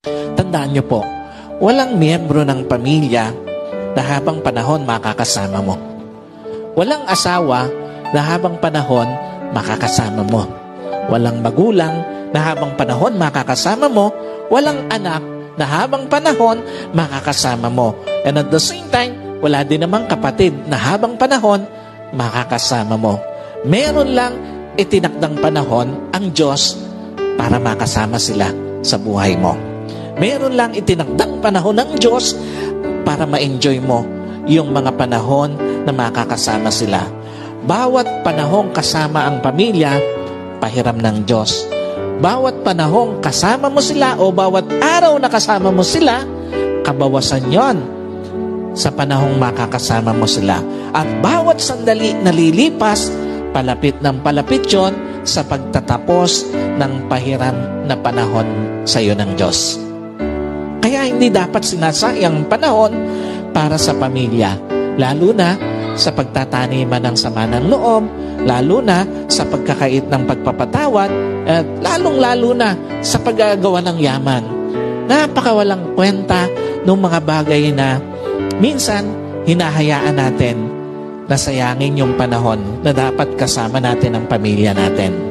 Tandaan niyo po, walang miyembro ng pamilya na habang panahon makakasama mo. Walang asawa na habang panahon makakasama mo. Walang magulang na habang panahon makakasama mo. Walang anak na habang panahon makakasama mo. And at the same time, wala din namang kapatid na habang panahon makakasama mo. Meron lang itinakdang panahon ang Diyos para makasama sila sa buhay mo. Meron lang itinakdang panahon ng Diyos para ma-enjoy mo yung mga panahon na makakasama sila. Bawat panahong kasama ang pamilya, pahiram ng Diyos. Bawat panahong kasama mo sila o bawat araw na kasama mo sila, kabawasan yon sa panahong makakasama mo sila. At bawat sandali na lilipas, palapit ng palapit yon sa pagtatapos ng pahiram na panahon sa iyo ng Diyos. Kaya hindi dapat sinasayang panahon para sa pamilya, lalo na sa pagtataniman ng sama ng loob, lalo na sa pagkakait ng pagpapatawad, at lalong-lalo na sa paggagawa ng yaman. Napakawalang kwenta ng mga bagay na minsan hinahayaan natin na sayangin yung panahon na dapat kasama natin ang pamilya natin.